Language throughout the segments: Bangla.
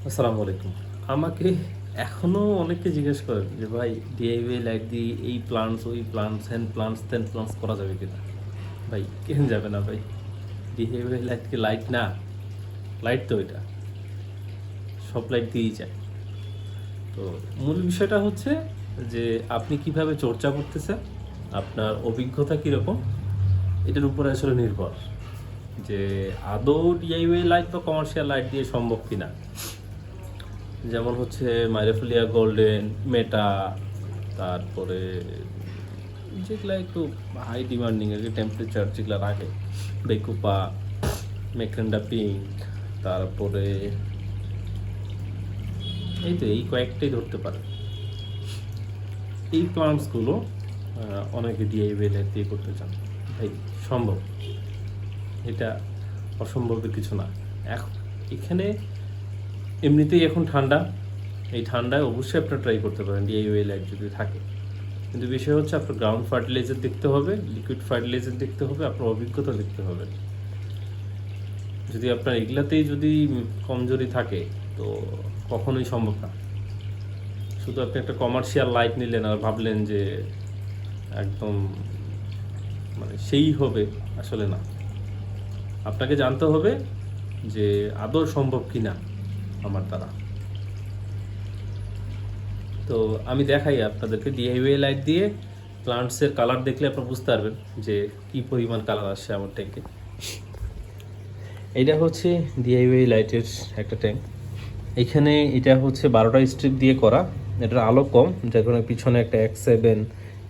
আসসালামু আলাইকুম। আমাকে এখনো অনেকে জিজ্ঞেস করেন যে ভাই ডিআইওয়াই লাইট দিয়ে এই প্লান্টস ওই প্লান্টস হ্যান প্লান্টস ত্যান প্লান্টস করা যাবে কিনা? ভাই কেন যাবে না ভাই? ডিআইওয়াই লাইট কি লাইট না? লাইট তো এটা, সব লাইট দিয়েই যায়। তো মূল বিষয়টা হচ্ছে যে আপনি কিভাবে চর্চা করতেছেন, আপনার অভিজ্ঞতা কীরকম, এটার উপরে আসলে নির্ভর যে আদৌ ডিআইওয়াই লাইট বা কমার্শিয়াল লাইট দিয়ে সম্ভব কিনা। যেমন হচ্ছে মাইরাফুলিয়া গোল্ডেন, মেটা, তারপরে যেগুলো একটু হাই ডিমান্ডিং আর কি, টেম্পারেচার যেগুলো রাখে, বেকুপা, মেকেন্ডা পিঙ্ক, তারপরে এই কয়েকটাই ধরতে পারে। এই প্লান্টসগুলো অনেকে ডিআইওয়াই লাইট দিয়ে করতে চান। ভাই সম্ভব, এটা অসম্ভবের কিছু না। এখানে এমনিতেই এখন ঠান্ডা, এই ঠান্ডায় অবশ্যই আপনারা ট্রাই করতে পারেন ডিআইওয়াই লাইট যদি থাকে। কিন্তু বিষয় হচ্ছে আপনার গ্রাউন্ড ফার্টিলাইজার দেখতে হবে, লিকুইড ফার্টিলাইজার দেখতে হবে, আপনার অভিজ্ঞতা দেখতে হবে। যদি আপনার এগুলাতেই যদি কমজোরি থাকে তো কখনোই সম্ভব না। শুধু আপনি একটা কমার্শিয়াল লাইট নিলেন আর ভাবলেন যে একদম মানে সেই হবে, আসলে না। আপনাকে জানতে হবে যে আদৌ সম্ভব কি না আমার দ্বারা। তো আমি দেখাই আপনাদেরকে ডিআইওয়াই লাইট দিয়ে প্লান্টসের কালার দেখলে আপনারা বুঝতে পারবেন যে কি পরিমাণ কালার আসছে আমার ট্যাঙ্কে। এটা হচ্ছে ডিআইওয়াই লাইটের একটা ট্যাঙ্ক। এখানে এটা হচ্ছে 12টা স্ট্রিপ দিয়ে করা, এটার আলো কম, যার কারণে পিছনে একটা X7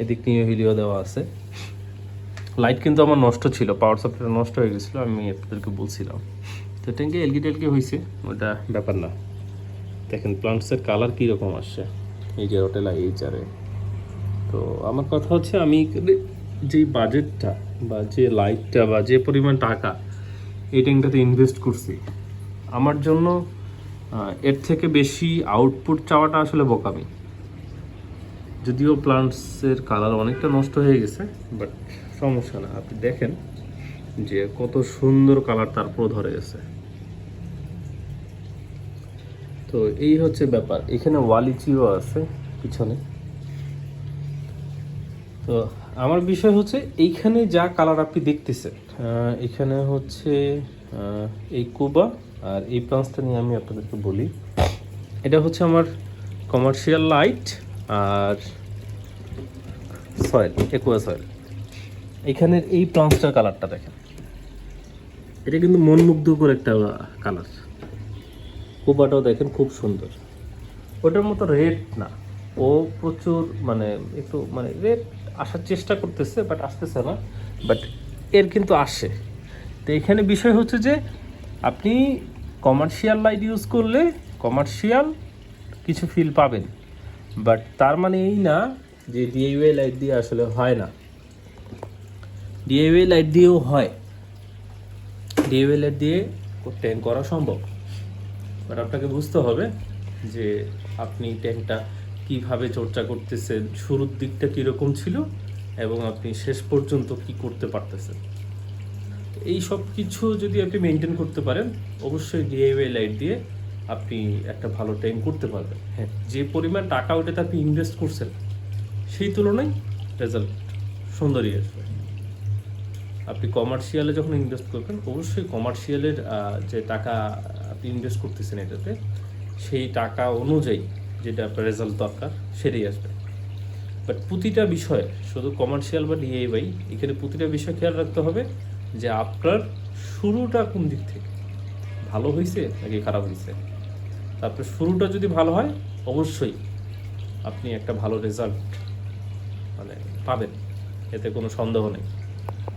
এদিক নিয়ে হিলিও দেওয়া আছে। লাইট কিন্তু আমার নষ্ট ছিল, পাওয়ার সাপ্লাই নষ্ট হয়ে গেছিলো, আমি আপনাদেরকে বলছিলাম। তো ট্যাঙ্কে এলকি টেলকি হয়েছে, ওটা ব্যাপার না। দেখেন প্লান্টসের কালার কীরকম আসছে, এই যে হোটেল এইচারে। তো আমার কথা হচ্ছে আমি যেই বাজেটটা বা যে লাইটটা বা যে পরিমাণ টাকা এই ট্যাঙ্কটাতে ইনভেস্ট করছি, আমার জন্য এর থেকে বেশি আউটপুট চাওয়াটা আসলে বোকামি। যদিও প্লান্টসের কালার অনেকটা নষ্ট হয়ে গেছে, বাট সমস্যা না। আপনি দেখেন যে কত সুন্দর কালার তারপর ধরে গেছে। তো এই হচ্ছে ব্যাপার। এখানে ওয়ালিচিও আছে পিছনে। তো আমার বিষয় হচ্ছে এইখানে যা কালার আপনি দেখতেছেন, এখানে হচ্ছে এই কুবা আর এই প্লান্টসটা নিয়ে আমি আপনাদেরকে বলি। এটা হচ্ছে আমার কমার্শিয়াল লাইট আর সয়েল, একুয়া সয়েল। এখানের এই প্লান্টসটার কালারটা দেখেন, এটা কিন্তু মনমুগ্ধকর একটা কালার। কুবাটাও দেখেন খুব সুন্দর। ওটার মতো রেড না, ও প্রচুর মানে একটু মানে রেড আসার চেষ্টা করতেছে, বাট আসতেছে না, বাট এর কিন্তু আসে। তো এখানে বিষয় হচ্ছে যে আপনি কমার্শিয়াল লাইট ইউজ করলে কমার্শিয়াল কিছু ফিল পাবেন, বাট তার মানে এই না যে ডিআইওয়াই লাইট দিয়ে আসলে হয় না। ডিআইওয়াই লাইট দিয়েও হয়, ডিআইওয়াই লাইট দিয়ে ট্যাঙ্ক করা সম্ভব। বাট আপনাকে বুঝতে হবে যে আপনি ট্যাঙ্কটা কীভাবে চর্চা করতেছেন, শুরুর দিকটা কীরকম ছিল এবং আপনি শেষ পর্যন্ত কি করতে পারতেছেন। এই সব কিছু যদি আপনি মেনটেন করতে পারেন, অবশ্যই ডিআইওয়াই লাইট দিয়ে আপনি একটা ভালো ট্যাঙ্ক করতে পারবেন। হ্যাঁ, যে পরিমাণ টাকা ওটাতে আপনি ইনভেস্ট করছেন সেই তুলনায় রেজাল্ট সুন্দরই আসবে। আপনি কমার্শিয়ালে যখন ইনভেস্ট করবেন, অবশ্যই কমার্শিয়ালের যে টাকা আপনি ইনভেস্ট করতেছেন এটাতে, সেই টাকা অনুযায়ী যেটা আপনার রেজাল্ট দরকার সেটাই আসবে। বাট প্রতিটা বিষয়, শুধু কমার্শিয়াল বা ডিআইওয়াই, এখানে প্রতিটা বিষয় খেয়াল রাখতে হবে যে আপনার শুরুটা কোন দিক থেকে, ভালো হয়েছে নাকি খারাপ হয়েছে। তারপরে শুরুটা যদি ভালো হয়, অবশ্যই আপনি একটা ভালো রেজাল্ট মানে পাবেন, এতে কোনো সন্দেহ নেই।